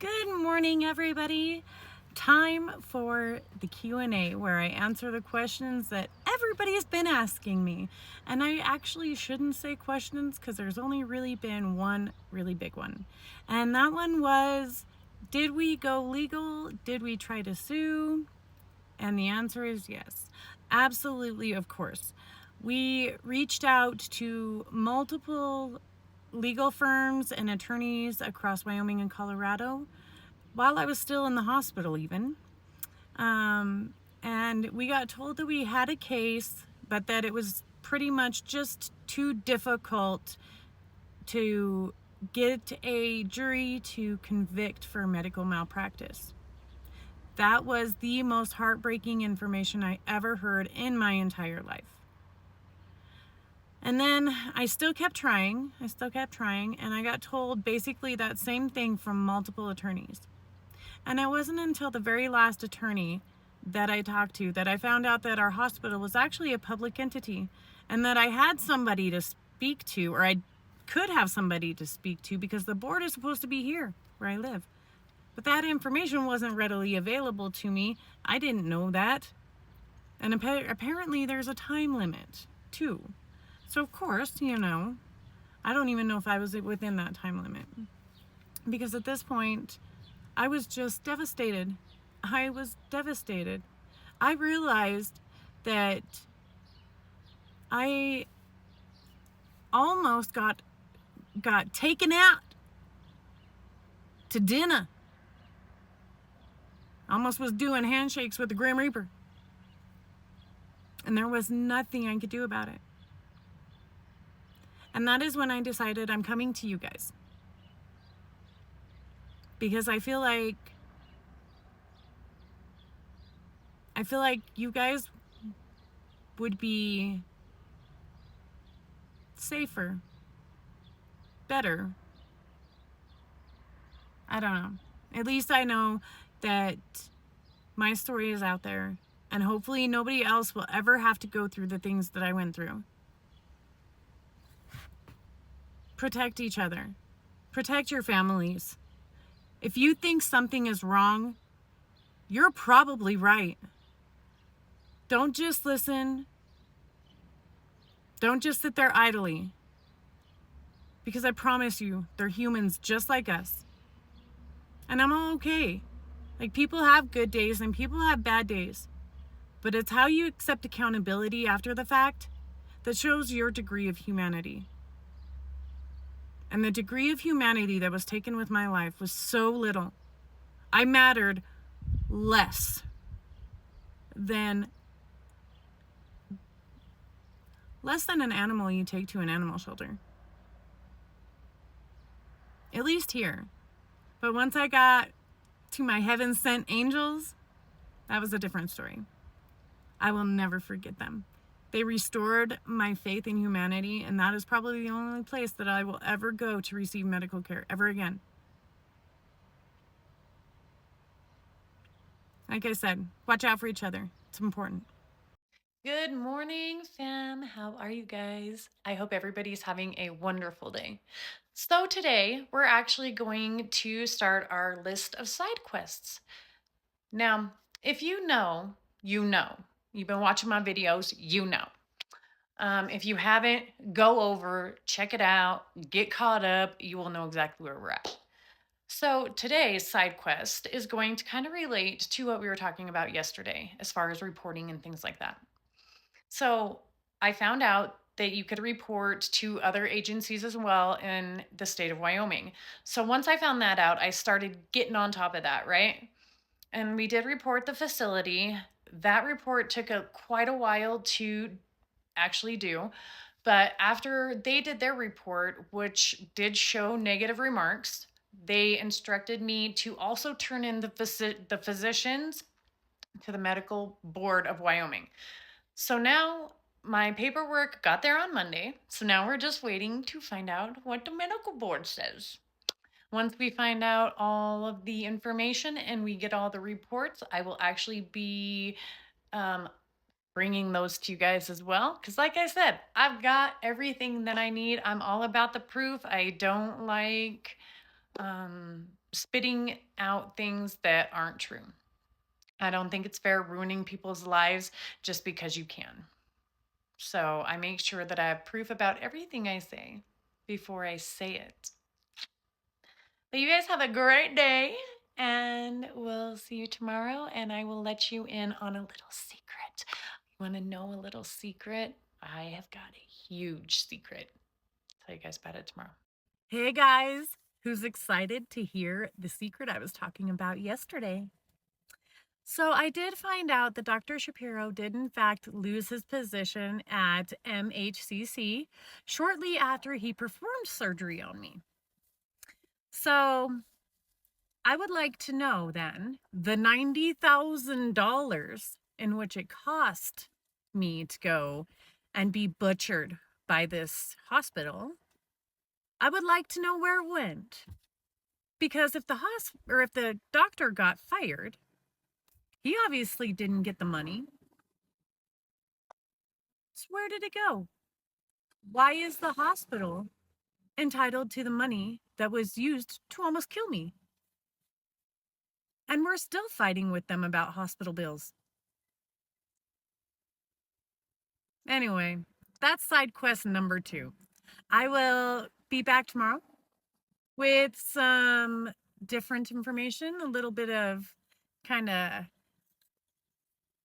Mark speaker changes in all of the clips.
Speaker 1: Good morning, everybody. Time for the Q&A where I answer the questions that everybody's been asking me. And I actually shouldn't say questions because there's only really been one really big one. And that one was, did we go legal? Did we try to sue? And the answer is yes. Absolutely, of course. We reached out to multiple legal firms and attorneys across Wyoming and Colorado while I was still in the hospital, even. And we got told that we had a case, but that it was pretty much just too difficult to get a jury to convict for medical malpractice. That was the most heartbreaking information I ever heard in my entire life. And then I still kept trying, and I got told basically that same thing from multiple attorneys. And it wasn't until the very last attorney that I talked to that I found out that our hospital was actually a public entity and that I had somebody to speak to, or I could have somebody to speak to, because the board is supposed to be here where I live. But that information wasn't readily available to me. I didn't know that. And apparently there's a time limit too. So of course, I don't even know if I was within that time limit. Because at this point, I was just devastated. I was devastated. I realized that I almost got taken out to dinner. Almost was doing handshakes with the Grim Reaper. And there was nothing I could do about it. And that is when I decided I'm coming to you guys. Because I feel like you guys would be safer, better. I don't know. At least I know that my story is out there, and hopefully nobody else will ever have to go through the things that I went through. Protect each other. Protect your families. If you think something is wrong, you're probably right. Don't just listen. Don't just sit there idly. Because I promise you, they're humans just like us. And I'm all okay. Like, people have good days and people have bad days. But it's how you accept accountability after the fact that shows your degree of humanity. And the degree of humanity that was taken with my life was so little. I mattered less than an animal you take to an animal shelter. At least here. But once I got to my heaven-sent angels, that was a different story. I will never forget them. They restored my faith in humanity, and that is probably the only place that I will ever go to receive medical care ever again. Like I said, watch out for each other. It's important.
Speaker 2: Good morning, fam. How are you guys? I hope everybody's having a wonderful day. So, today we're actually going to start our list of side quests. Now, if you know, you know. You've been watching my videos, you know. If you haven't, go over, check it out, get caught up. You will know exactly where we're at. So, today's side quest is going to kind of relate to what we were talking about yesterday as far as reporting and things like that. So I found out that you could report to other agencies as well in the state of Wyoming. So once I found that out, I started getting on top of that, right? And we did report the facility. That report took quite a while to actually do. But after they did their report, which did show negative remarks, they instructed me to also turn in the physicians to the medical board of Wyoming. So now my paperwork got there on Monday. So now we're just waiting to find out what the medical board says. Once we find out all of the information and we get all the reports, I will actually be bringing those to you guys as well. Because, like I said, I've got everything that I need. I'm all about the proof. I don't like spitting out things that aren't true. I don't think it's fair ruining people's lives just because you can. So I make sure that I have proof about everything I say before I say it. But you guys have a great day, and we'll see you tomorrow. And I will let you in on a little secret. You want to know a little secret? I have got a huge secret. Tell you guys about it tomorrow.
Speaker 1: Hey guys, who's excited to hear the secret I was talking about yesterday? So I did find out that Dr. Shapiro did in fact lose his position at MHCC shortly after he performed surgery on me. So I would like to know then the $90,000 in which it cost me to go and be butchered by this hospital. I would like to know where it went. Because if the doctor got fired, he obviously didn't get the money. So where did it go? Why is the hospital entitled to the money that was used to almost kill me? And we're still fighting with them about hospital bills. Anyway, that's side quest number 2. I will be back tomorrow with some different information, a little bit of kind of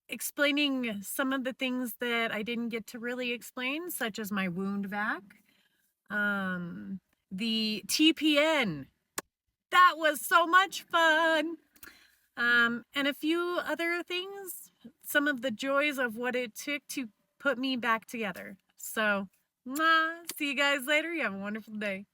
Speaker 1: explaining some of the things that I didn't get to really explain, such as my wound vac, the TPN. That was so much fun. And a few other things, some of the joys of what it took to put me back together. So, see you guys later. You have a wonderful day.